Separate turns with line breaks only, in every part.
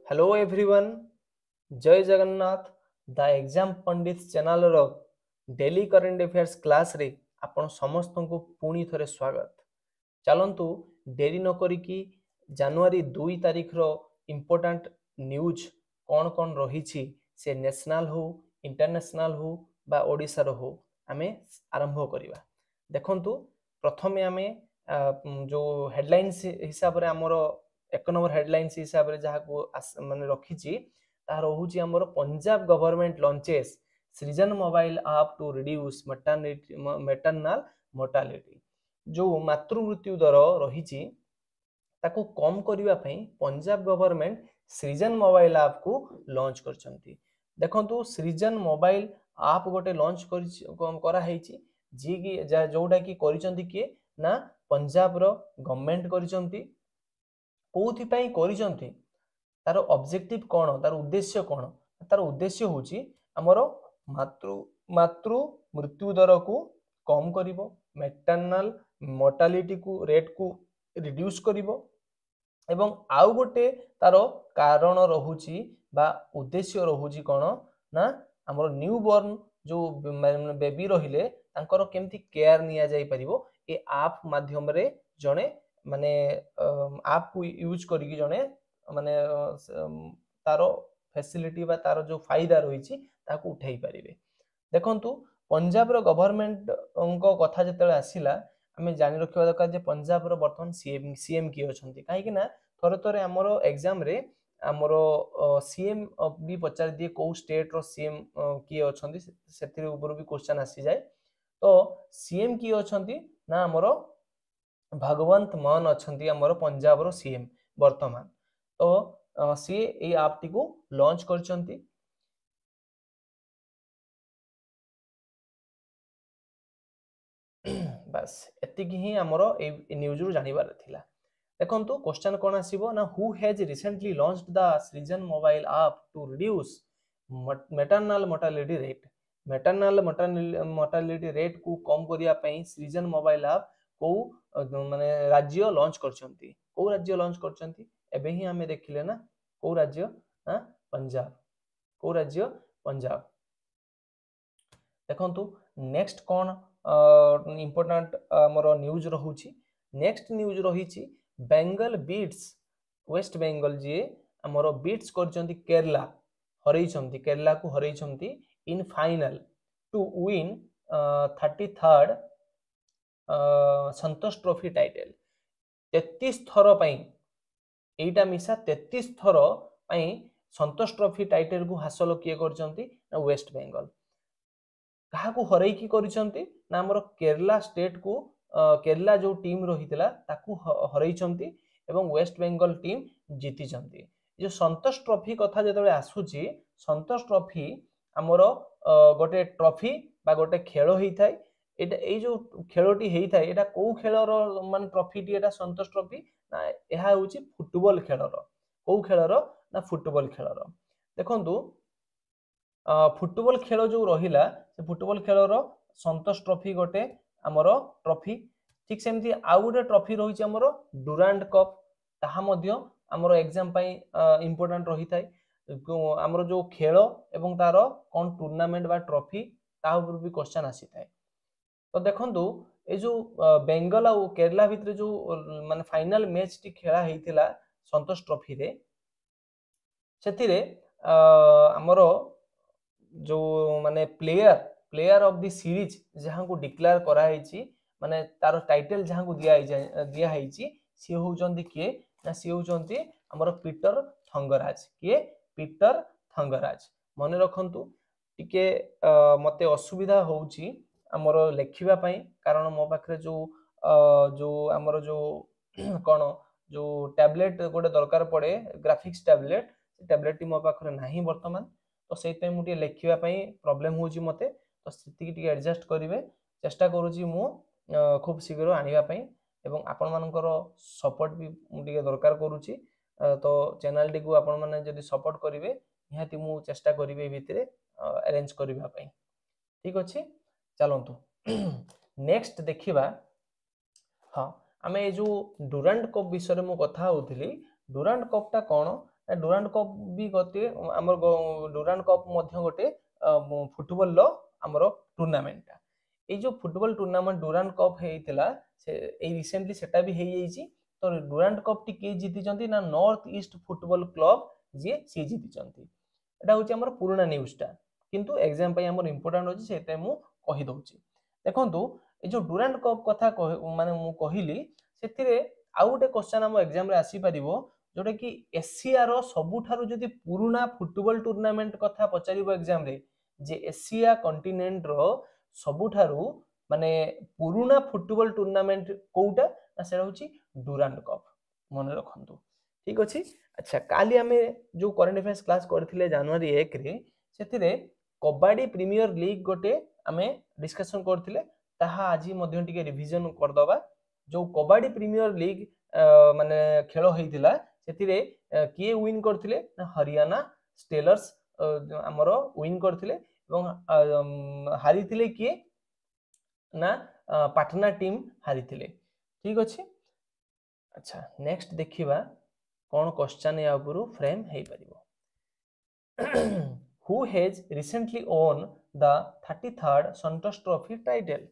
Hello everyone, जय Jagannath. The exam Pandit channel रो daily current affairs class रे आपण समस्त को पुणी थरे स्वागत। चलंतु डेरी न करिकी जनवरी 2 तारीख रो इम्पोर्टेंट न्यूज कौन कौन रही से नेशनल हो इंटरनेशनल हो बा ओडिशा रो हो आमे आरंभ करिवा। देखंतु प्रथमे आमे जो हेडलाइंस हिसाब रे हमरो एक नंबर हेडलाइंस हिसाब रे जहाँ को माने रखी तार हूँ आमर Punjab government launches Srijan mobile app to reduce maternal mortality. जो मातृ मृत्यु दर रही ताकू कम करने Punjab government Srijan mobile app को लॉन्च करछंती। देखंतु सृजन मोबाइल ऐप गोटे लॉन्च करा हेची जी की जोटा की करिसंती किए ना पंजाब रो गवर्नमेंट करिसंती। कोउथि करिसंती तार ऑब्जेक्टिव कौन तार उद्देश्य कौन तार उद्देश्य होची हमरो मातृ मृत्यु दर को कम करिवो मैटरनाल मोर्टालिटी को रेट को रिड्यूस करिवो एवं आउ गोटे तार कारण रहुची बा उद्देश्य रहुची कौन ना हमरो न्यू बॉर्न जो बेबी रहिले तांकर केमती केयर निया जाई परिवो ए ऐप माध्यम रे जणे माने ऐप को यूज करिकी जणे माने तार फैसिलिटी बा तार जो फायदा रही ताकू उठाई पारिबे। देखंतु पंजाब रो गवर्नमेंट को कथा जतले आसिला आमे जानि रखिबा दरकार जे पंजाब रो वर्तमान सीएम की अछंती काहे ना थरे थरे हमरो एग्जाम रे हमरो सीएम भी पचार दिए को स्टेट रो सीएम की अछंती सेतिर ऊपर भी क्वेश्चन आसी जाए। तो सीएम की अछंती ना हमरो भगवंत मान अछंती हमरो पंजाब रो सीएम वर्तमान। तो सी ए ऐप टी को लॉन्च करछंती। बस एतिकी ही हमरो ए न्यूज रु जानिबार थिला। देखंतु क्वेश्चन कोन आसीबो ना who has recently launched the Srijan mobile app to reduce maternal mortality rate. Maternal mortality rate को कम करिया पई सृजन मोबाइल ऐप को माने राज्य लॉन्च करछंती। को राज्य लॉन्च करछंती एबे ही हमें देखिले ना को राज्य पंजाब। को राज्य पंजाब। देखंतु नेक्स्ट कोन इम्पोर्टेंट हमरो न्यूज रहुची। नेक्स्ट न्यूज रही बेंगल बीट्स वेस्ट बेंगल जी हमरो बीट्स करछंती केरला हरैछंती केरला को हरैछंती in final to win 33rd Santosh trophy title. 33 थर पई एटा मिसा 33 थर पई संतोष ट्रॉफी टाइटल को हासिल किए करछंती ना वेस्ट बेंगल। कहा को हरई की करिसंती ना हमर केरला स्टेट को केरला जो टीम रहितला ताकू हरैछंती एवं वेस्ट बेंगल टीम जीति चंती। जो संतोष ट्रॉफी कथा जतबे आसुची संतोष ट्रॉफी हमर गोटे ट्रॉफी बा गोटे खेल हेई थाए। एटा ए जो खेलटी हेई थाए एटा को खेलर मान ट्रॉफी टी एटा संतोष ट्रॉफी ना एहा होची फुटबॉल खेलर। को खेलर ना फुटबॉल खेलर। देखंतु फुटबॉल खेल जो रहिला से फुटबॉल खेलर संतोष ट्रॉफी गोटे हमरो ट्रॉफी। ठीक सेमती आउ गोटे ट्रॉफी रही हमरो डुरांड कप ताहा मध्य हमरो एग्जाम पई इंपोर्टेंट रही थाए। हमरो जो खेल एवं तार कोन टूर्नामेंट बा ट्रॉफी ता ऊपर भी क्वेश्चन आसी थाए। तो देखंतु ए जो बेंगल और केरला भितर जो माने फाइनल मैच टी खेला हेतिला संतोष ट्रॉफी रे सेतिरे हमरो जो माने प्लेयर ऑफ द सीरीज जहां को डिक्लेयर करा हेची माने तार टाइटल जहां को दिया हेची सी होचंती के ना सी होचंती हमर पीटर थंगराज। के पीटर थंगराज मन रखंतु टिके मते असुविधा होउची हमर लेखिबा पई कारण मो पाखरे जो हमर जो कोन जो टैबलेट गोटे दरकार पड़े ग्राफिक्स टैबलेट मो पाखरे नाही वर्तमान। तो से मुझे लेखिबा पई प्रॉब्लम होउची मते। तो स्थिति की एडजस्ट करिवे चेष्टा करूची मु खूब शीघ्र आनिबा पई एवं आपण मानकर सपोर्ट भी मुझे दरकार करूची। तो चैनल टी को आपण माने जदी सपोर्ट करिवे निहाती मु चेष्टा करिवे भितरे अरेंज करिबा पई। ठीक अछि चलंतु नेक्स्ट देखिबा। हाँ आमे जो डुरांड कप विषय मु कथा होउथिली। डुरांड कप टा कोन ଡୁରାଣ୍ଡ କପ୍ ବି ଗୋटे ଆମର ଡୁରାଣ୍ଡ कप ମଧ୍ୟ गोटे फुटबॉल लो हमरो टूर्नामेंट ए जो फुटबॉल टूर्नामेंट डुरांड कप हेइतिला से ए रिसेंटली सेटा भी हेइ जाइछि तो डुरांड कप टी के जीति चंती ना नॉर्थ ईस्ट फुटबॉल क्लब जे सी जीति चंती एटा होछि हमर पुराना न्यूज़ टा किंतु एग्जाम पय हमर इंपोर्टेंट होछि सेटा मु कहि दउछि देखंतु ए जो डुरांड कप कथा माने मु कहिली सेतिरे आउ गोटे क्वेश्चन हम एग्जाम रे आसी परिबो जोटा कि एशिया रो सबुठारु जदि पुराना फुटबॉल टूर्नामेंट कथा पचारिबो एग्जाम रे जे एशिया कॉन्टिनेंट रो सबुठारु माने पुराना फुटबॉल टूर्नामेंट कोउटा ना सेरा होची डुरांड कप मन रखंतु ठीक अछि अच्छा काली हमें जो करंट अफेयर्स क्लास करथिले जनवरी 1 रे सेतिरे कबड्डी प्रीमियर लीग गोटे हमें डिस्कशन करथिले ताहा आजी मध्य टिके रिवीजन कर दबा जो कबड्डी प्रीमियर लीग माने खेल होइतिला सेतिरे किए विन करथिले ना हरियाणा स्टेलर्स हमरो विन करथिले एवं हारिथिले किए ना पाटना टीम हारिथिले ठीक अछि अच्छा नेक्स्ट देखिबा कोन क्वेश्चन या उपरु फ्रेम हेइ परिबो who has recently won the 33rd Santosh trophy title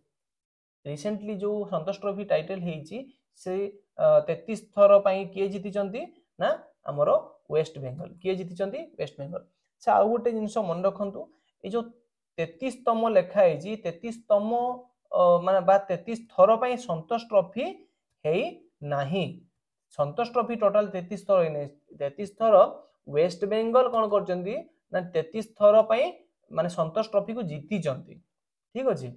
recently जो संतोष ट्रॉफी टाइटल हेइची से 33 थर पई के जीति चंती ना हमरो वेस्ट बेंगल के जीति चंती वेस्ट बेंगल अच्छा आ गोटे जिंस मन रखंतु ए जो 33 तम लेखा हेइची 33 तम माने बा 33 थर पई संतोष ट्रॉफी हेइ नाही संतोष ट्रॉफी टोटल 33 थर हेइ 33 थर वेस्ट बेंगल कोन करचंती ना 33 थर पई माने संतोष ट्रॉफी को जीति चंती ठीक अछि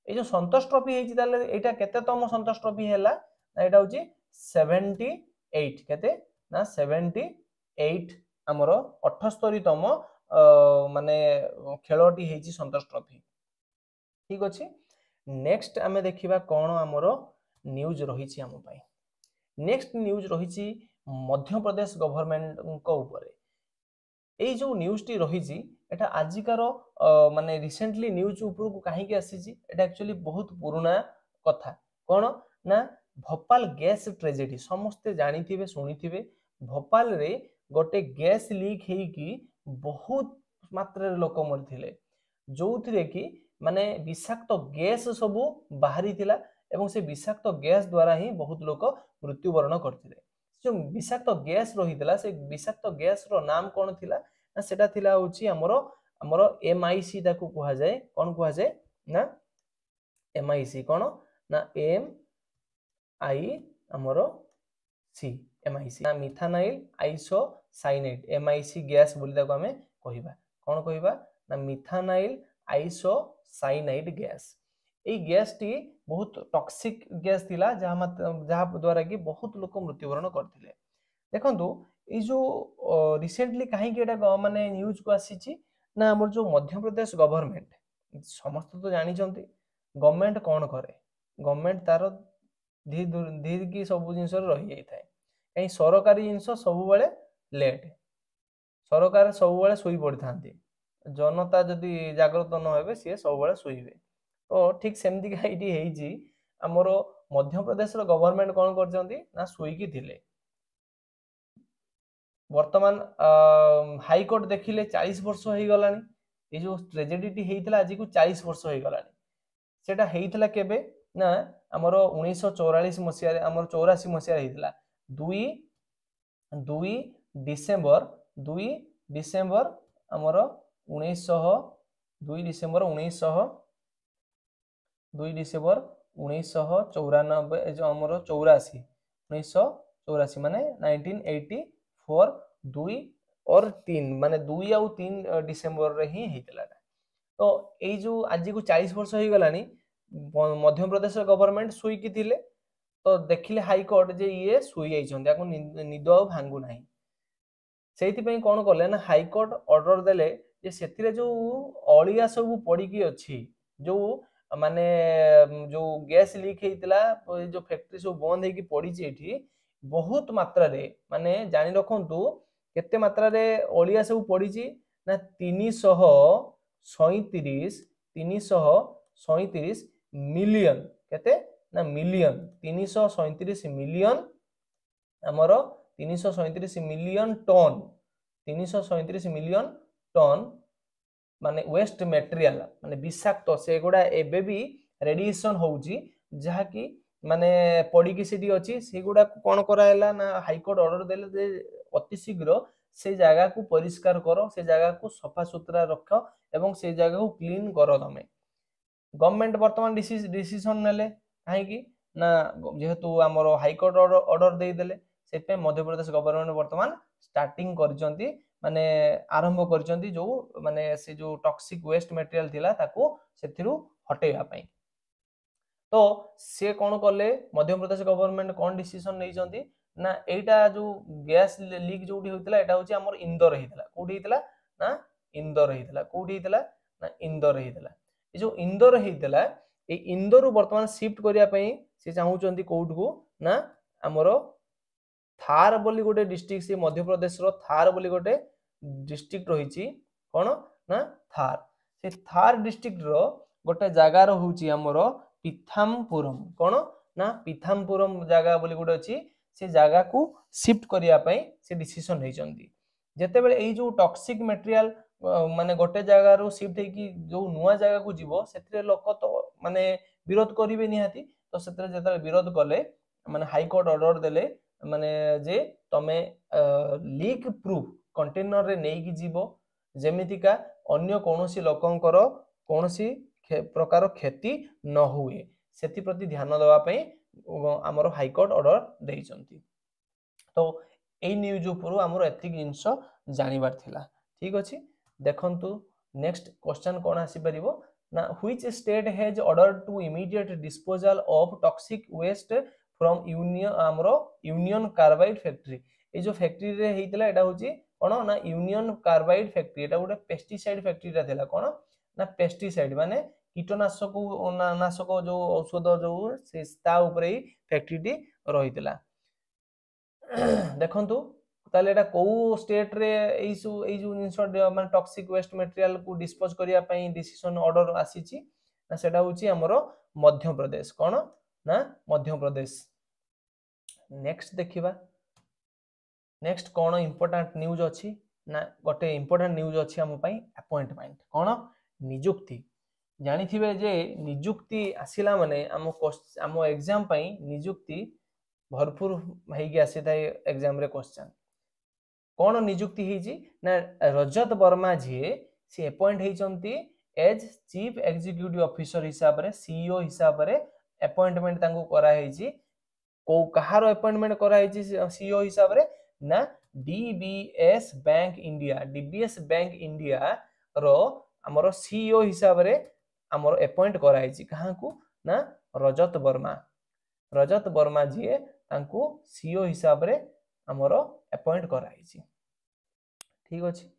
ए जो संतोष ट्रॉफी हेइची ताले एटा केते तम संतोष ट्रॉफी हैला ना एटा होची 78 केते ना 78 हमरो 78 तम माने खेलटी हेइची संतोष ट्रॉफी ठीक अछि नेक्स्ट हमें देखिबा कोन हमरो न्यूज़ रहिची हम पई next news रहिची Madhya Pradesh government को ऊपर ए जो न्यूज़ टी रहिची एटा आजिकार माने रिसेंटली न्यूज़ ऊपर को काहे के आसीची एटा एक्चुअली बहुत पुराना कथा कोन ना भोपाल गैस ट्रेजेडी समस्त जानिथिबे सुनिथिबे भोपाल रे गोटे गैस लीक हेई की बहुत मात्रा रे लोक मरथिले जोथिरे की माने विषाक्त गैस सब बाहरी थिला एवं से विषाक्त गैस द्वारा ही बहुत लोक मृत्युवरण करथिले जो विषाक्त गैस रहितला से विषाक्त गैस रो नाम कोन थिला ना सेटा थिला होची हमरो हमरो एमआईसी ताकू कहा जाए कोन कहा जाए ना एमआईसी कोन ना एम आई हमरो सी एमआईसी ना मिथानाइल आइसोसाइनेट एमआईसी गैस बोली ताको हमें कहिबा कोन कहिबा ना मिथानाइल आइसोसाइनाइड गैस ए गैस टी बहुत टॉक्सिक गैस थिला जहा द्वारा की बहुत लोक मृत्युवरण करथिले देखंतु ए जो रिसेंटली काहे कि एटा माने न्यूज़ को आसीची ना हमर जो मध्य प्रदेश गवर्नमेंट समस्त तो जानि चंती गवर्नमेंट कोन करे गवर्नमेंट तार धीर की सब जिंस रही जाई थाए कहीं सरकारी जिंस सब बेले लेट सरकार सब बेले सोई पड़ी थांती जनता जदि जागृत न हेबे से सब बेले सोईबे तो ठीक सेमती का इटी हेइची हमर मध्य प्रदेश रो गवर्नमेंट कोन करचंती ना सोई की थिले वर्तमान हाई कोर्ट देखिले 40 वर्ष हो गलानी ये जो ट्रेजेडी टी हेइतला आज को 40 वर्ष हो गलानी सेटा हेइतला केबे ना हमर 1944 मसिया रे हमर 84 मसिया हेइतला 2 डिसेंबर हमर 2 डिसेंबर 1994 जो हमर 84 माने 1984 2 और 3 माने 2 और 3 डिसेंबर रे ही हेतला तो ए जो आज को 40 वर्ष हो गलानी मध्य प्रदेश गवर्नमेंट सुई की थिले तो देखिले हाई कोर्ट जे ये सुई जाई छन याको निद आ भांगु नाही सेति पई कोन करले ना हाई कोर्ट ऑर्डर देले जे सेतिरे जो अलिया सब पड़ी की अछि जो माने जो गैस लीक हेतिला जो फैक्ट्री सब बंद हे की पड़ी छी एठी बहुत मात्रा रे माने जानि रखंतु केते मात्रा रे अलिया सब पड़ी छी ना 337 मिलियन केते ना मिलियन 337 मिलियन हमरो 337 मिलियन टन 337 मिलियन टन माने वेस्ट मटेरियल माने विषाक्त से गुडा एबे भी रेडिएशन होउची जहा कि माने पड़ी की सिटी अछि से गुडा कोन करायला ना हाईकोर्ट ऑर्डर देले जे अति शीघ्र से जगह को परिष्कार करो से जगह को सफा सुतरा रख एवं से जगह को क्लीन करो तमे गवर्नमेंट वर्तमान डिसीजन नेले काहे कि ना जेहेतु हमरो हाईकोर्ट ऑर्डर दे देले से मध्य प्रदेश गवर्नमेंट वर्तमान स्टार्टिंग करजंती माने आरंभ करजंती जो माने से जो टॉक्सिक वेस्ट मटेरियल थिला ताको सेथिरु हटेया पई तो से कोन करले मध्य प्रदेश गवर्नमेंट कोन डिसीजन नै जंती ना एटा जो गैस लीक जोटी होइतला एटा होची हमर इंदोर हेतला कोडी हेतला ना इंदोर हेतला कोडी हेतला ना इंदोर हेतला ए जो इंदोर हेतला ए इंदोर वर्तमान शिफ्ट करिया पई से चाहू चंती कोड को ना हमरो थार बोली गोटे डिस्ट्रिक्ट से मध्य प्रदेश रो थार बोली गोटे डिस्ट्रिक्ट रही कौन ना थार से थार डिस्ट्रिक्ट रो गोटे जगार होची हमर पिथामपुरम कौन ना पिथामपुरम जगह बोली गोटे अछि से जगह को शिफ्ट करिया पई से डिसीजन नै जंदी जेते बेले एई जो टॉक्सिक मटेरियल माने गोटे जगह रो शिफ्ट हे कि जो नुवा जगह को जीवो सेतरे लोक तो माने विरोध करिवे निहाती तो सेतरे जेते विरोध कले माने हाई कोर्ट ऑर्डर देले माने जे तमे लीक प्रूफ कंटेनर रे नेकी जीवो जेमितिका अन्य कोनोसी लोकंकर कोनोसी प्रकार क्षति न हुए सेति प्रति ध्यान देवा पई हमरो हाई कोर्ट ऑर्डर देइचंती तो एई न्यूज उपरु हमरो एतिक जिंस जानिबार थिला ठीक अछि देखंतु नेक्स्ट क्वेश्चन कोन आसी परिबो ना which state has order to immediate disposal of toxic waste from Union Carbide factory ए जो फैक्ट्री रे हेइतला एटा होची कोन ना यूनियन कार्बाइड फैक्ट्री एटा गोटे पेस्टिसाइड फैक्ट्री रा थिला कोन ना पेस्टिसाइड माने कीटनाशक नाशक जो औषध जो से ता ऊपर ही फैक्ट्री टी रहितला देखंतु ताले एटा को स्टेट रे एई जो जिंस माने टॉक्सिक वेस्ट मटेरियल को डिस्पोज करिया पई डिसीजन ऑर्डर आसीची ना सेटा होची हमरो मध्य प्रदेश कोन ना मध्य प्रदेश नेक्स्ट देखिबा नेक्स्ट कोन इंपोर्टेंट न्यूज अछि ना गोटे इंपोर्टेंट न्यूज अछि हम पई अपॉइंटमेंट कोन नियुक्ति जानि थिबे जे नियुक्ति आसिला माने हम एग्जाम पई नियुक्ति भरपूर हेगी आसी थाए एग्जाम रे क्वेश्चन कोन नियुक्ति हेजी ना रजत वर्मा जी से अपॉइंट हेचंती एज चीफ एग्जीक्यूटिव ऑफिसर हिसाब रे सीईओ हिसाब रे अपॉइंटमेंट तांको करा हेजी को कहार अपॉइंटमेंट करा हेजी सीईओ हिसाब रे ना डीबीएस बैंक इंडिया रो हमरो सीईओ हिसाब रे हमरो अपॉइंट करा हेजी कहा को ना रजत वर्मा जी तांको सीईओ हिसाब रे हमरो अपॉइंट करा हेजी ठीक अछि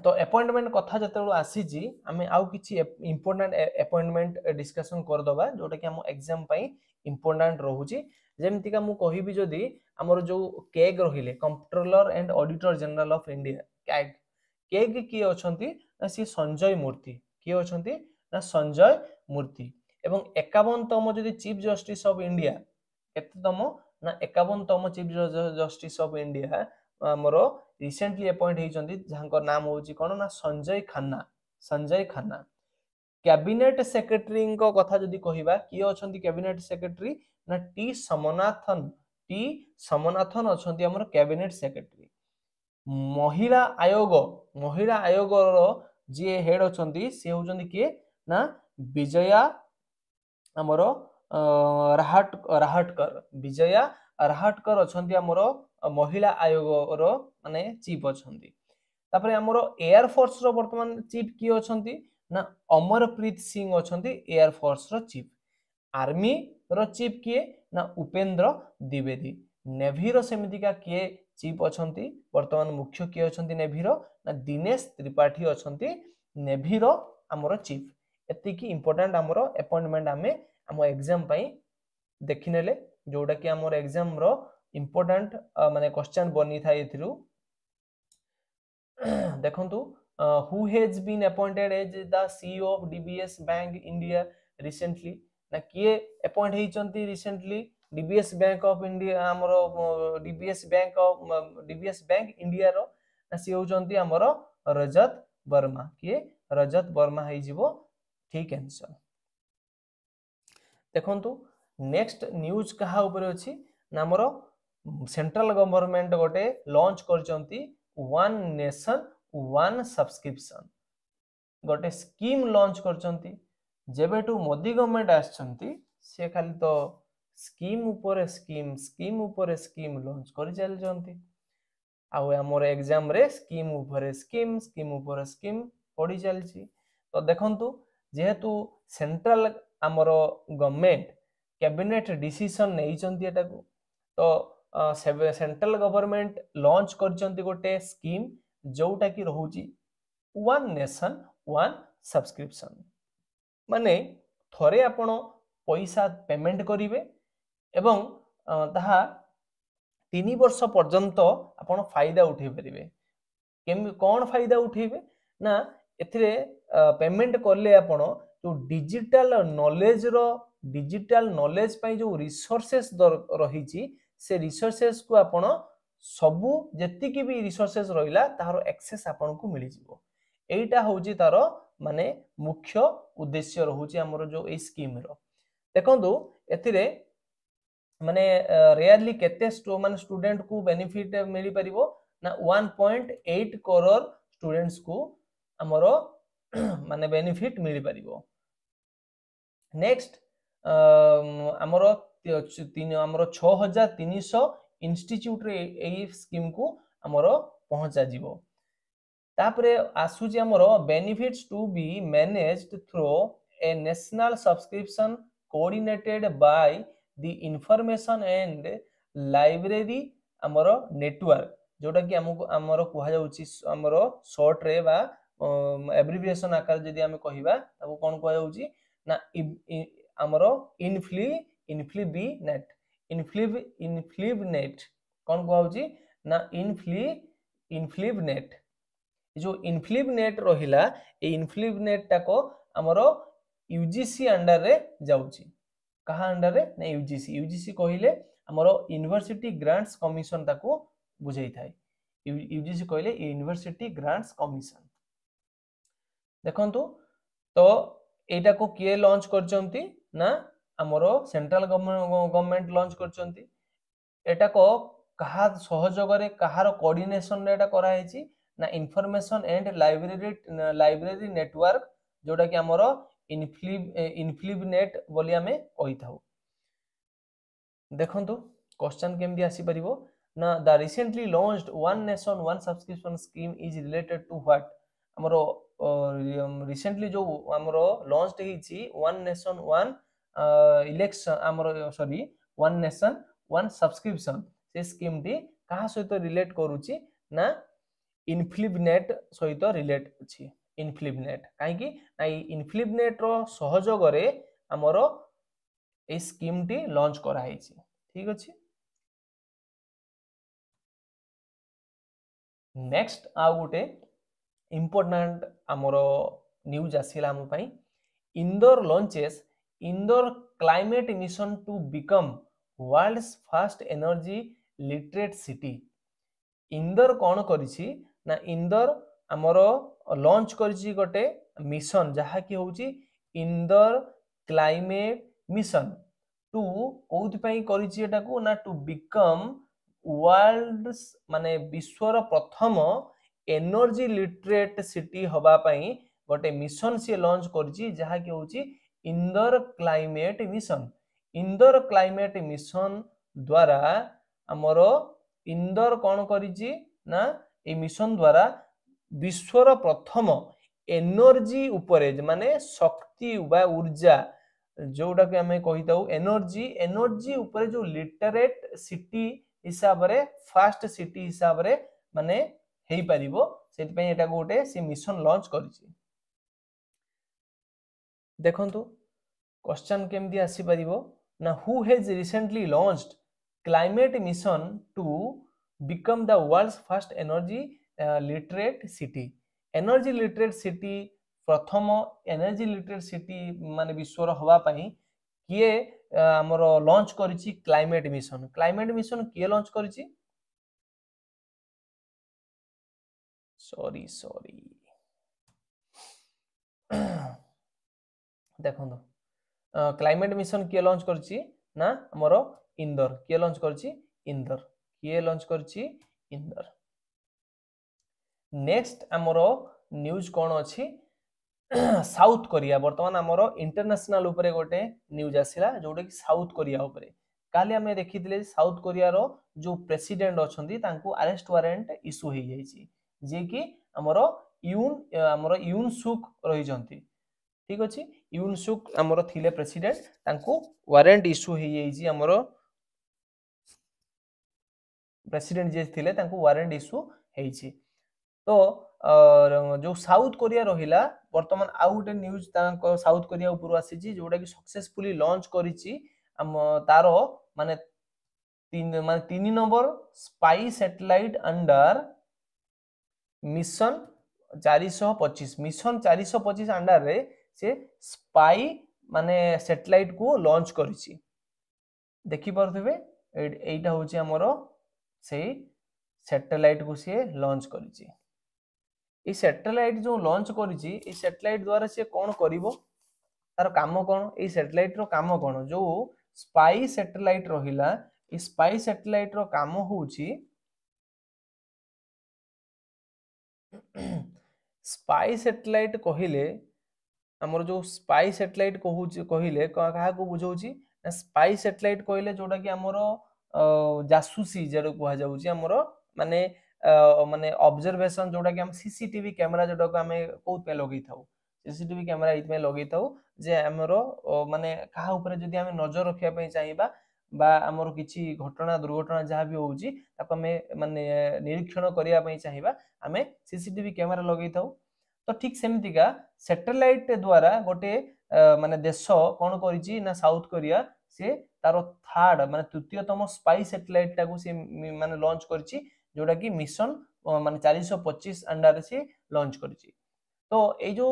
तो अपॉइंटमेंट कथा जते आसी जी हमें आउ किछि इंपोर्टेंट अपॉइंटमेंट डिस्कशन कर दबा जोटा कि हम एग्जाम पई इंपोर्टेंट रहउची जेमति का मु कहिबी जदी हमर जो केग रहिले controller and auditor general of India keg की अछंती ना सी संजय मूर्ति की अछंती ना संजय मूर्ति एवं 51तम जदी चीफ जस्टिस ऑफ इंडिया केततम ना 51तम चीफ जस्टिस ऑफ इंडिया हमर रिसेंटली अपॉइंट हेचंती जहां नाम होची कोन ना संजय खन्ना कैबिनेट सेक्रेटरी को कथा जदी कहिबा की अछंती कैबिनेट सेक्रेटरी ना टी समनाथन अछंती हमर कैबिनेट सेक्रेटरी महिला आयोग रो जे हेड अछंती से होचंती के ना विजया हमर राहटकर अछंती हमर महिला आयोग रो माने चीफ अछंती तापरे हमर एयर फोर्स रो वर्तमान चीफ की अछंती ना अमरप्रीत सिंह अछंती एयर फोर्स रो चीफ आर्मी रो चीफ किए ना उपेंद्र द्विवेदी नेवी रो सेमितिका किए चीफ अछंती वर्तमान मुख्य किए अछंती नेवी रो ना दिनेश त्रिपाठी अछंती नेवी रो हमर चीफ एति की इंपोर्टेंट हमर अपॉइंटमेंट हम एग्जाम पई देखिनेले जोटा कि हमर एग्जाम रो इंपोर्टेंट माने क्वेश्चन बनी था एथिरु देखंतु who has been appointed as the CEO of DBS Bank India recently ना किए अपॉइंट हेचंती recently DBS bank of India हमरो डीबीएस बैंक इंडिया रो सी होचंती हमरो रजत वर्मा किए रजत वर्मा है जीवो ठीक आंसर। देखंतु नेक्स्ट न्यूज कहा ऊपर अछि ना हमरो सेंट्रल गवर्नमेंट गोटे लॉन्च करचंती वन नेशन वन सब्सक्रिप्शन गोटे स्कीम लॉन्च करचंती जेबेटू मोदी गवर्नमेंट आछंती से खाली तो स्कीम ऊपर स्कीम लॉन्च कर चलचंती आउ हमर एग्जाम रे स्कीम ऊपर स्कीम पढ़ी चलची। तो देखंतु जेहेतु सेंट्रल हमर गवर्नमेंट कैबिनेट डिसीजन नेइचंती एटाकू तो सेंट्रल गवर्नमेंट लॉन्च करचंती गोटे स्कीम जोटा की रहूची वन नेशन वन सब्सक्रिप्शन माने थरे आपण पैसा पेमेंट करिवे एवं ताहा 3 वर्ष पर्यंत आपण फायदा उठे परिवे कौन फायदा उठेबे ना एथिरे पेमेंट करले आपण जो डिजिटल नॉलेज पई जो रिसोर्सेस रहिची से रिसोर्सेस को आपण सबु जेतिकी भी रिसोर्सेस रहिला तारो एक्सेस आपण को मिली जिवो एटा होची तारो माने मुख्य उद्देश्य रहूची हमरो जो ए स्कीम रो देखंतु एथिरे माने रेयरली केते माने स्टूडेंट को बेनिफिट मिली परिबो ना 1.8 करोड़ स्टूडेंट्स को हमरो माने बेनिफिट मिली परिबो। नेक्स्ट हमरो 6300 इंस्टीट्यूट रे एई स्कीम को हमरो पहुंचा जिवो तापरे आसुची हमरो benefits to be managed through a national subscription coordinated by the information and library हमरो नेटवर्क जोटा कि हमको हमरो कहा जाउची हमरो शॉर्ट रे बा एब्रिविएशन आकार जदी हम कहिबा ताको कोन कहा जाउची ना हमरो इनफ्लिव नेट कोन कहा जाउची ना इनफ्लिव नेट जो इनफ्लिव नेट रहिला ए इनफ्लिव नेट टाको हमरो यूजीसी अंडर रे जाउची कहा अंडर रे ना यूजीसी कहिले हमरो यूनिवर्सिटी ग्रांट्स कमिशन ताको बुझाई थाए यूजीसी कहिले यूनिवर्सिटी ग्रांट्स कमिशन देखंतु तो एटा को किए लॉन्च करचंती ना हमरो सेंट्रल गवर्नमेंट लॉन्च करचंती एटा को कहा सहयोग रे कहार कोऑर्डिनेशन रे एटा करा हेची ना इंफॉर्मेशन एंड लाइब्रेरी नेटवर्क जोटा कि हमरो इनफ्लिव नेट बोली हमें कहि थाउ देखंतु क्वेश्चन केमदी आसी परिबो ना the recently launched one nation one subscription scheme is related to what हमरो रिसेंटली जो हमरो लॉन्च्ड हिची वन नेशन वन इलेक्शन हमरो sorry one nation one subscription से स्कीम टी कहा सहित रिलेट करूची ना इनफ्लिव नेट सहित रिलेट अछि इनफ्लिव नेट काहे कि आई इनफ्लिव नेट रो सहयोग रे हमरो ए स्कीम टी लॉन्च करा हिची ठीक अछि। नेक्स्ट आ गोटे इम्पोर्टेंट हमरो न्यूज आसिला हम पई Indore launches Indore climate mission to become world's first energy literate city Indore कौन करिछि ना इंदौर हमरो लॉन्च करिछि गोटे मिशन जहा कि होउछि इंदौर क्लाइमेट मिशन टू कोउथ पई करिछि एटा को ना टू बिकम वर्ल्ड माने विश्वर प्रथम एनर्जी लिटरेट सिटी हवा पई गोटे मिशन से लॉन्च करिछि जहा कि होउछि इंदौर क्लाइमेट मिशन द्वारा हमरो इंदौर कौन करिछि ना ए मिशन द्वारा विश्वर प्रथम एनर्जी उपरे माने शक्ति वा ऊर्जा जोटा कि हमें कहिताऊ एनर्जी उपरे जो लिटरेट सिटी हिसाब रे फास्ट सिटी हिसाब रे माने हेई परिबो सेति पई एटा गोटे से मिशन लॉन्च करिछि देखंतु क्वेश्चन केमदी आसी परिबो ना who has recently launched climate mission to become the world's first energy literate city प्रथम एनर्जी लिटरेट सिटी माने विश्वर हवा पई किए हमरो लॉन्च करिछि क्लाइमेट मिशन किए लॉन्च करिछि सॉरी देखो क्लाइमेट मिशन किए लॉन्च करछि ना हमरो इंदर किए लॉन्च करछि इंदर किए लॉन्च करछि इंदर नेक्स्ट हमरो न्यूज कोन अछि साउथ कोरिया वर्तमान हमरो इंटरनेशनल ऊपर गोटे न्यूज आसिला जोटे कि साउथ कोरिया ऊपर काली हमें देखिथिले साउथ कोरिया रो जो प्रेसिडेंट अछंती तांको अरेस्ट वारंट इशू हे जाइछि जे कि हमरो यून सुक रहि जंती ठीक अछि यून सुक हमरो थिले प्रेसिडेंट तांको वारंट इशू हे जाइछि हमरो प्रेसिडेंट जे थिले तांको वारंट इशू हेछि तो जो साउथ कोरिया रहिला वर्तमान आउ गोटे न्यूज तांको साउथ कोरिया ऊपर आसीछि जोटा कि सक्सेसफुली लॉन्च करिछि हम तारो माने तीन number spy satellite under mission 425 mission 425 under रे से स्पाई माने सैटेलाइट को लॉन्च करिछि देखि परथबे एटा होछि हमरो सेही सैटेलाइट को से लॉन्च करिछि ए सैटेलाइट जो लॉन्च करिछि ए सैटेलाइट द्वारा से कोन करिवो तार काम कोन ए सैटेलाइट रो काम कोन जो स्पाई सैटेलाइट रहिला ए स्पाई सैटेलाइट रो काम होछि स्पाई सैटेलाइट कहिले हमर जो स्पाई सैटेलाइट कहिले कहा को बुझौछि स्पाई सैटेलाइट कहिले जोटा कि हमर जासूसी जेरो कहा जाउछि हमर माने माने ऑब्जर्वेशन जोटा कि हम सीसीटीवी कैमरा जोटा को हमें कोत पे लगै थाउ सीसीटीवी कैमरा इतमे लगै थाउ जे हमरो माने कहा ऊपर जदी हम नजर रखिया पे चाहिबा बा हमरो किछि घटना दुर्घटना जहा भी होउछि ताको हमें माने निरीक्षण करिया पे चाहिबा हमें सीसीटीवी कैमरा लगै थाउ तो ठीक सेमतिका सैटेलाइट द्वारा गोटे माने देश कोन करिछि ना साउथ कोरिया से तारो थर्ड माने तृतीयतम स्पाई सैटेलाइट टाको से माने लॉन्च करिछि जोटा कि मिशन माने 425 अंडर से लॉन्च करिछि तो ए जो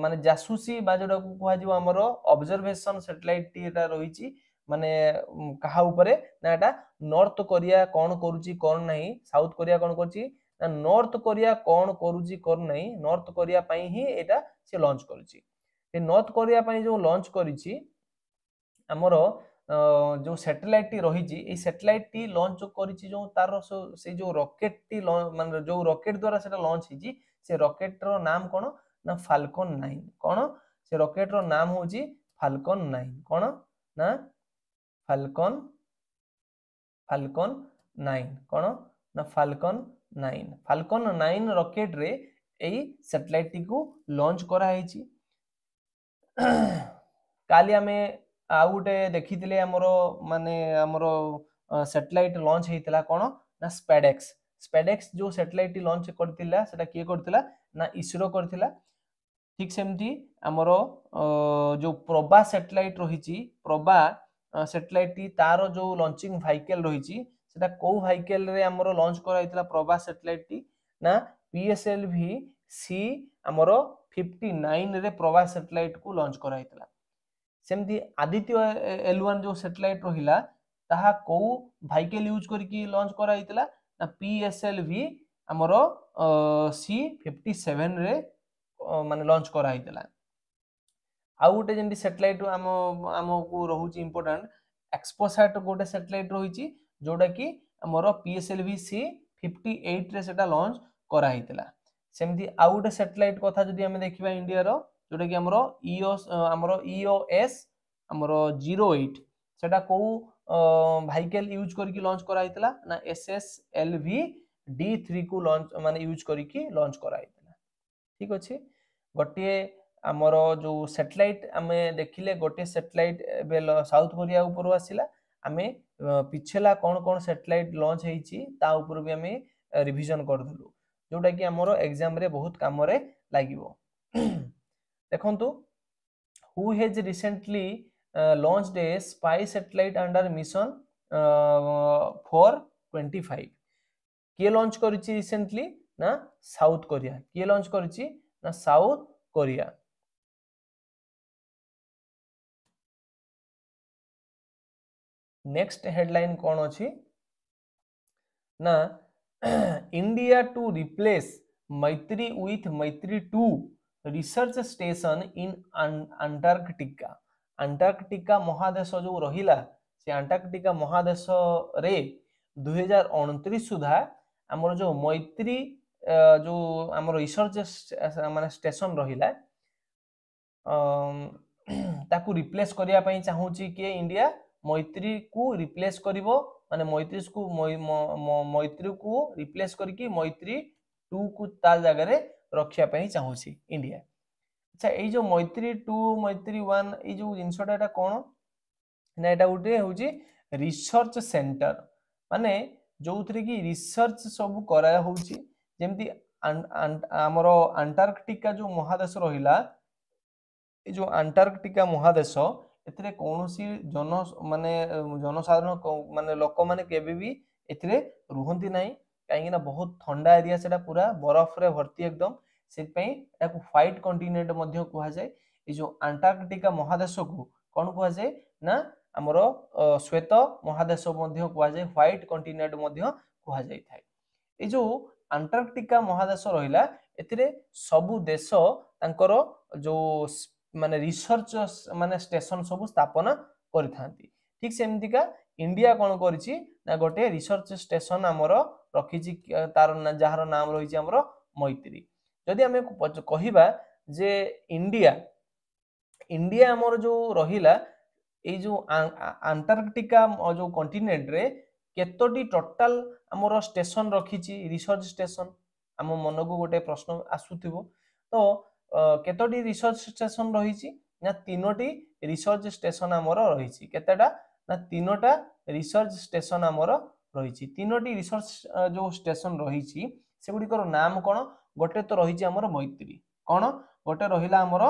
माने जासूसी बा जोटा को कहा जिवो हमरो ऑब्जर्वेशन सैटेलाइट टीटा रहिछि माने कहा ऊपरे ना एटा नॉर्थ कोरिया कोन करूछि कोन नाही साउथ कोरिया कोन करछि ना नॉर्थ कोरिया कोन करूछि कोन नाही नॉर्थ कोरिया पई ही एटा से लॉन्च करिछि ए नॉर्थ कोरिया पई जो लॉन्च करिछि हमरो जो सैटेलाइट टी रहिछि ए सैटेलाइट टी लॉन्च करिछि जो तार से जो रॉकेट टी माने जो रॉकेट द्वारा सेटा लॉन्च हिछि से रॉकेट रो नाम कोन ना फाल्कन 9 कोन से रॉकेट रो नाम होछि फाल्कन 9 कोन ना फाल्कन फाल्कन 9 कोन ना फाल्कन 9 रॉकेट रे एई सैटेलाइट टी को लॉन्च करा हिछि काली हमें आउ गोटे देखिथिले हमरो माने हमरो सैटेलाइट लॉन्च हेतिला कोन ना स्पेडेक्स जो सैटेलाइट लॉन्च करथिला सेटा किए करथिला ना इसरो करथिला ठीक सेमती हमरो जो प्रोबा सैटेलाइट रहिछि प्रोबा सैटेलाइट तारो जो लॉन्चिंग व्हीकल रहिछि सेटा को व्हीकल रे हमरो लॉन्च करा हेतिला प्रोबा सैटेलाइट ना पीएसएलवी सी हमरो 59 रे प्रोबा सैटेलाइट को लॉन्च करा हेतिला सेमती आदित्य L1 जो सैटेलाइट रहिला ताहा को व्हीकल यूज करके लॉन्च करा हेतिला ना पीएसएलवी हमरो C57 रे माने लॉन्च करा हेतिला आउ गोटे जेंति सैटेलाइट को रहुची इंपोर्टेंट एक्सपोसैट गोटे सैटेलाइट रहिची जोटा कि हमरो पीएसएलवी C58 रे सेटा लॉन्च करा हेतिला सेमती आउ गोटे सैटेलाइट कथा जदी हमें देखिबा इंडिया रो जोटा कि हमरो EOS हमरो 08 सेटा को व्हीकल यूज करके लॉन्च करा हेतिला ना SSLV D3 को लॉन्च माने यूज करके लॉन्च करा हेतिला ठीक अछि गोटे हमरो जो सैटेलाइट हमें देखिले गोटे सैटेलाइट साउथ कोरिया ऊपर आसिला हमें पिछला कोन कोन सैटेलाइट लॉन्च हेछि ता ऊपर भी हमें रिवीजन कर दलु जोटा कि हमरो एग्जाम रे बहुत काम रे लागिवो देखंतु who has recently launched a spy satellite under mission 425 किए लॉन्च करिछि रिसेंटली ना साउथ कोरिया किए लॉन्च करिछि ना साउथ कोरिया नेक्स्ट हेडलाइन कौन अच्छी ना इंडिया टू रिप्लेस मैत्री विथ मैत्री 2 research station in Antarctica Antarctica महादेश जो रहिला से अंटार्कटिका महादेश रे 2029 सुधा आमर जो मैत्री जो आमर रिसर्च माने स्टेशन रहिला ताकू रिप्लेस करिया पई चाहूची कि इंडिया मैत्री को रिप्लेस करिवो माने मैत्री को मैत्री को रिप्लेस करके मैत्री 2 को ता जगह रे रखिया पई चाहूची इंडिया। अच्छा ये जो मैत्री 2 मैत्री 1 ये जो जिनसटा एटा कोन ना एटा उठे होची रिसर्च सेंटर माने जोथरे की रिसर्च सब करा होची जेमती हमरो अंटार्कटिका जो महादेश रहिला ये जो अंटार्कटिका महादेश एथिरे कोनोसी जन माने जनसाधारण माने लोक माने केबे भी एथिरे रुहंती नाही काहेकि ना बहुत ठंडा एरिया सेटा पूरा बरफ रे भर्ती एकदम से पई एटाको व्हाइट कॉन्टिनेंट मध्ये कुहा जाय ए जो अंटार्कटिका महादेश को कोन कुहा जाय ना हमरो श्वेत महादेश मध्ये कुहा जाय व्हाइट कॉन्टिनेंट मध्ये कुहा जाय थाय ए जो अंटार्कटिका महादेश रहिला एथिरे सबु देश तांकर जो माने रिसर्च माने स्टेशन सब स्थापना करिथांती ठीक सेमतिका इंडिया कोन करिछि ना गोटे रिसर्च स्टेशन हमर रखिछि तार जहार नाम रहिछि हमर मैत्री जदि हमें कहिबा जे इंडिया इंडिया हमर जो रहिला ए जो अंटार्कटिका जो कॉन्टिनेंट रे केतोटी टोटल हमर स्टेशन रखिछि रिसर्च स्टेशन हम मन को गोटे प्रश्न आसुथिबो तो केतोटी रिसर्च स्टेशन रहिछि ना तीनोटी रिसर्च स्टेशन हमर रहिछि केतेटा ना तीनोटा रिसर्च स्टेशन हमर रहिछि तीनोटी रिसर्च जो स्टेशन रहिछि सेगुडिकर नाम कोन गोटे तो रहिछि हमर मैत्री कोन गोटे रहिला हमर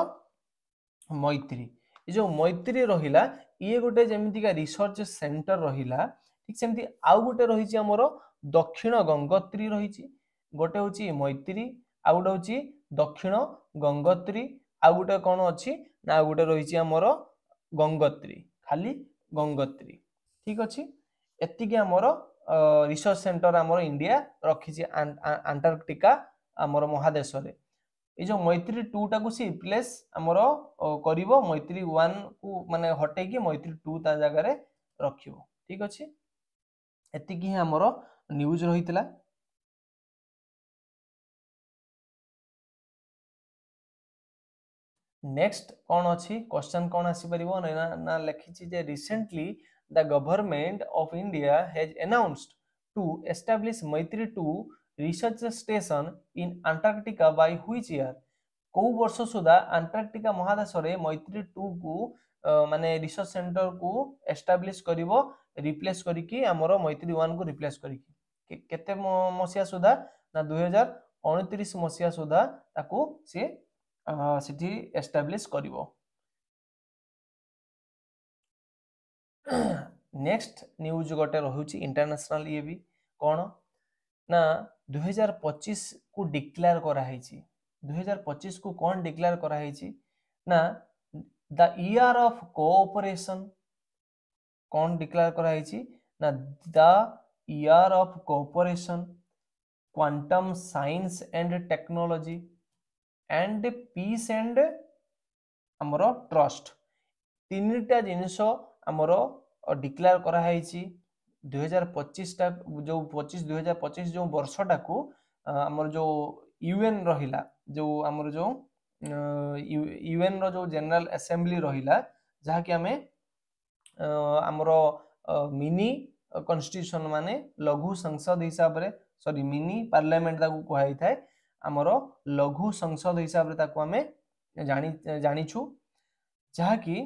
मैत्री ए जो मैत्री रहिला ये गोटे जेमिति का रिसर्च सेंटर रहिला ठीक सेमति आउ गोटे रहिछि हमर दक्षिण गंगोत्री रहिछि गोटे होछि मैत्री आ गोटे होछि दक्षिण गंगोत्री आ गोटे कोन अछि ना गोटे रहिछि हमर गंगोत्री खाली गंगोत्री ठीक अछि एतिके हमर रिसर्च सेंटर हमर इंडिया रखिछि अंटार्कटिका हमर महादेश रे ए जो मैत्री 2 टा को सी रिप्लेस हमर करिवो मैत्री 1 को माने हटे कि मैत्री 2 ता जगह रे रखिवो ठीक अछि एतिकी हमर न्यूज रहितला नेक्स्ट कौन अच्छी क्वेश्चन कौन आसी परिबो ना लिखिछि जे recently the government of India has announced to establish Maitri 2 research station in Antarctica by which year को वर्ष सुधा अंटार्कटिका महादेश रे मैत्री 2 को माने रिसर्च सेंटर को एस्टैब्लिश करिवो रिप्लेस करिकि हमरो मैत्री 1 को रिप्लेस करिकि केते मसिया सुधा ना 2029 मसिया सुधा ताको से सिटी एस्टैब्लिश करिवो नेक्स्ट न्यूज गोटे रहुची इंटरनेशनल ये भी कौन ना 2025 को डिक्लेयर करा हैची 2025 को कौन डिक्लेयर करा हैची ना द ईयर ऑफ कोऑपरेशन कौन डिक्लेयर करा हैची ना the year of cooperation quantum science and technology and peace and हमरो ट्रस्ट तीनटा जिनिस हमरो डिक्लेयर करा हैची 2025 टा जो 2025 जो वर्षटा को हमर जो यूएन रहिला जो हमर जो यूएन रो जो जनरल असेंबली रहिला जहा कि हमें हमरो मिनी कॉन्स्टिट्यूशन माने लघु संसद हिसाब रे सॉरी मिनी पार्लियामेंट ताकू कहै थाए हमरो लघु संसद हिसाब रे ताकू हमें जानी छु जहा कि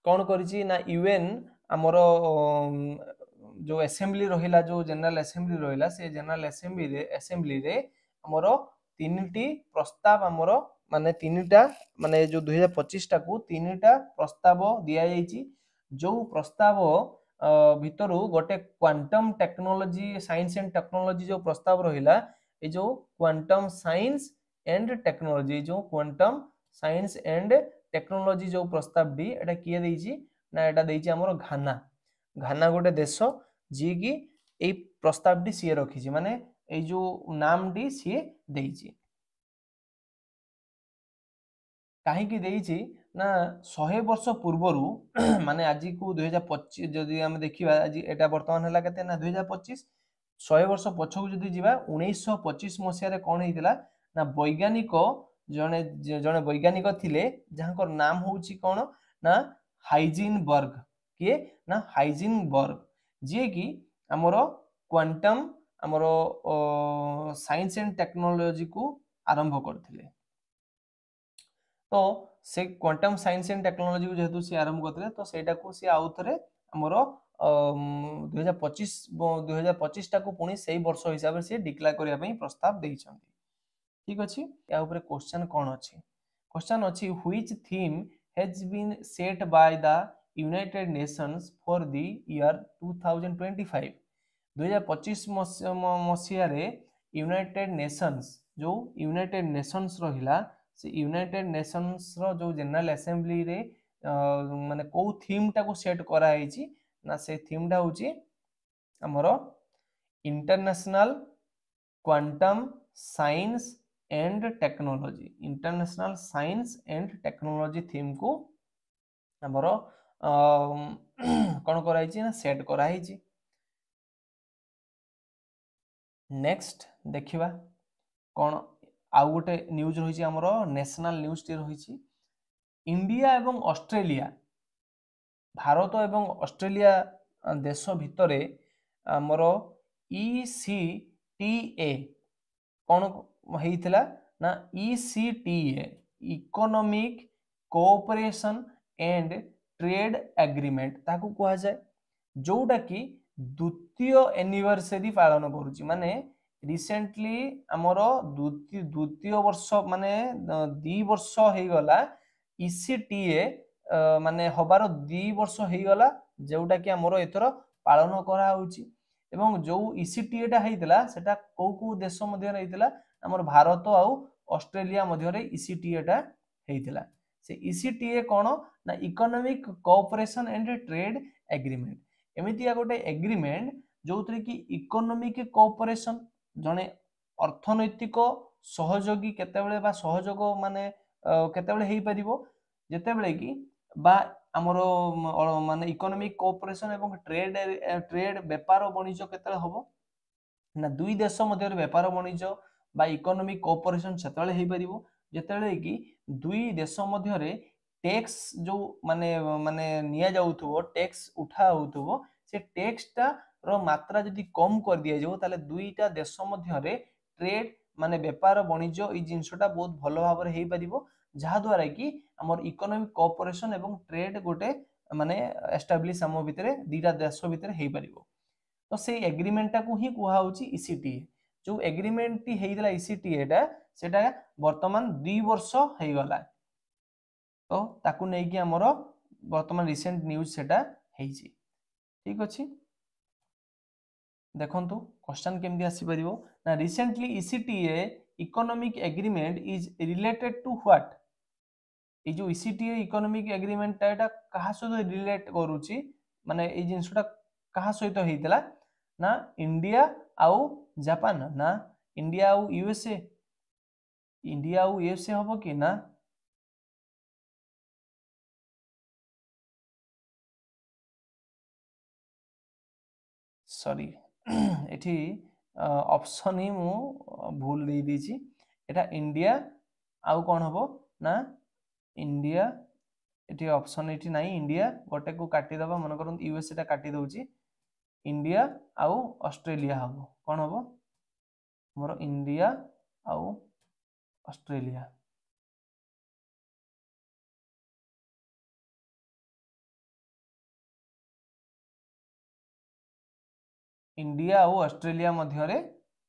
कौन करिछि ना यूएन हमरो जो असेंबली रहिला जो जनरल असेंबली रहिला से जनरल असेंबली रे हमरो तीनटी प्रस्ताव हमरो माने तीनटा माने जो 2025 टा को तीनटा प्रस्ताव दिया जाइछि जो प्रस्ताव भितरु गोटे quantum technology science and technology जो प्रस्ताव रहिला ए जो क्वांटम साइंस एंड टेक्नोलॉजी जो क्वांटम साइंस एंड टेक्नोलॉजी जो प्रस्ताव डी एटा किए देइछि ना एटा देइछि हमर घाना घाना गोटे देश जी की ए प्रस्ताव डी सी रखिछि माने ए जो नाम डी सी देइछि कहीं देइछि ना 100 वर्ष पूर्वरु माने आज को 2025 जदि हम देखिबा आज एटा वर्तमान हला केते ना 2025 100 वर्ष पछकु जदि जिबा 1925 मसिया रे कोन हेतिला ना वैज्ञानिक जने जने वैज्ञानिक थिले जहांकर नाम होउछि कोन ना हाइजेनबर्ग किए ना हाइजेनबर्ग जे कि हमरो क्वांटम हमरो साइंस एंड टेक्नोलॉजी को आरंभ करथिले तो से क्वांटम साइंस एंड टेक्नोलॉजी को जेहेतु सी आरंभ करथिले तो सेटा को सी आउ थरे हमरो 2025 टाको पुणी से वर्ष हिसाब से डिक्लेयर करिया पई प्रस्ताव देइछंती ठीक अछि या ऊपर क्वेश्चन कोन अछि क्वेश्चन अछि which theme has been set by the United Nations for the year 2025 2025 मसिया रे यूनाइटेड नेशंस जो यूनाइटेड नेशंस रहिला से यूनाइटेड नेशंस रो जो जनरल असेंबली रे माने को थीम टा को सेट करा हैछि ना से थीम टा होछि हमरो international quantum science and technology international science and technology theme को हमरो कोन करा हैछि ना सेट करा हैछि नेक्स्ट देखिबा कोन आउ गोटे न्यूज रही हमरो नेशनल न्यूज टी रही इंडिया एवं ऑस्ट्रेलिया भारत एवं ऑस्ट्रेलिया देश भितरे हमरो ECTA कौन होइथिला ना ECTA economic cooperation and trade agreement ताकू कहा जाए जोटा कि द्वितीय एनिवर्सरी पालन करूची माने रिसेंटली हमरो द्वितीय वर्ष माने 2 वर्ष हे गला ECTA माने हबार 2 वर्ष हे गला जोटा कि हमरो एथरो पालन करा होची एवं जो ECTA टा हेतिला सेटा को देश मध्य हेतिला हमर भारत आउ ऑस्ट्रेलिया मध्य रे ECTA टा हेतिला से ECTA कोन ना economic cooperation and trade agreement एमितिया गोटे एग्रीमेंट जोथरे कि इकोनॉमिक कोऑपरेशन जने अर्थनैतिक सहयोगी केतेबेले बा सहयोग माने केतेबेले हेई परिबो जेतेबेले कि बा हमरो माने इकोनॉमिक कोऑपरेशन एवं ट्रेड व्यापार वाणिज्य केतेबेले होबो ना दुई देश मध्य व्यापार वाणिज्य बा इकोनॉमिक कोऑपरेशन सेतेबेले हेई परिबो जेतेबेले कि दुई देश मध्य रे टैक्स जो माने माने निया जाउथबो टैक्स उठा होउथबो से टैक्स टा रो मात्रा जदि कम कर दिया जाओ ताले दुईटा देश मध्य रे ट्रेड माने व्यापार वाणिज्य ई जिंसटा बहुत भलो भाव रे हेई परिबो जहा द्वारा कि हमर इकोनॉमिक कोऑपरेशन एवं ट्रेड गोटे माने एस्टैब्लिश हम भितरे दीटा देश भितरे हेई परिबो तो से एग्रीमेंट टा को ही कुहा होची ECTA जो एग्रीमेंट टी हेइला ECTA टा सेटा वर्तमान 2 वर्ष हेई गला तो ताकू नै कि हमर वर्तमान रिसेंट न्यूज सेटा हेइची ठीक अछि देखंतु क्वेश्चन केमदी आसी परिबो ना recently ECTA economic agreement is related to what ए जो ECTA इकोनॉमिक एग्रीमेंट एटा कहा सहित रिलेट करूची माने ए जिंसटा कहा सहित हेइतला ना इंडिया आउ जापान ना इंडिया आउ USA इंडिया आउ USA होबो कि ना सॉरी एठी ऑप्शन ही मु भूल दे दीची एटा इंडिया आउ कोन हबो ना इंडिया एठी ऑप्शन एठी नाही इंडिया गोटे को काटी दबा मन करन USA टा काटी दउची इंडिया आउ ऑस्ट्रेलिया हबो कोन हबो मोर इंडिया आउ ऑस्ट्रेलिया इंडिया और ऑस्ट्रेलिया मध्य रे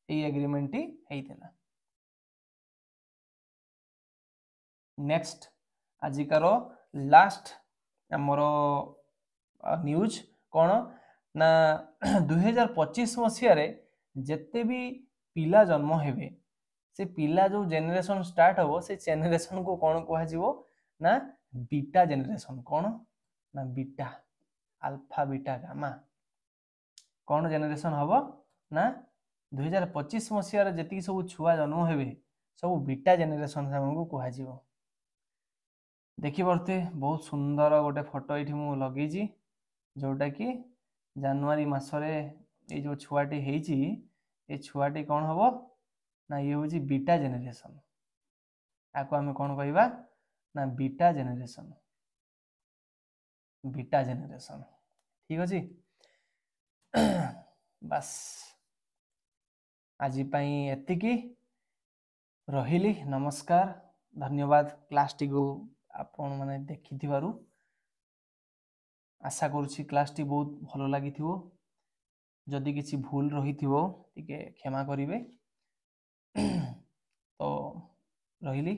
ए एग्रीमेंट टी हेइथिला नेक्स्ट आजिकार लास्ट हमरो न्यूज कोन ना 2025 मसिया रे जत्ते भी पिला जन्म हेबे से पिला जो जेनेरेशन स्टार्ट हम से जेनेरेशन को कौन कह ना बीटा जेनेरेशन कौन ना बीटा अल्फा बीटा गामा कौन जेनेरेशन हम ना 2025 मसीह जी सब छुआ जन्म हे सब बीटा जेनेरेशन को कह देखिपे बहुत सुंदर गोटे फोटो ये मुझे लगे जोटा कि जनवरी मसरे ये जो छुआटी ये छुआटी कौन हम ना ये हूँ बीटा जेनेरेशन आपको आम कौन कहवा ना बीटा जेनेरेशन ठीक अच्छे बस आज एतिकी रही नमस्कार धन्यवाद क्लास टी को आपण मैंने देखि आशा करुच्ची क्लास टी बहुत भल लगी जदि किसी भूल रही क्षमा करेंगे तो रही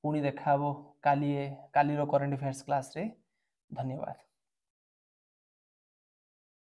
पुणी देखा काली करेंट अफेयर्स क्लास रे धन्यवाद।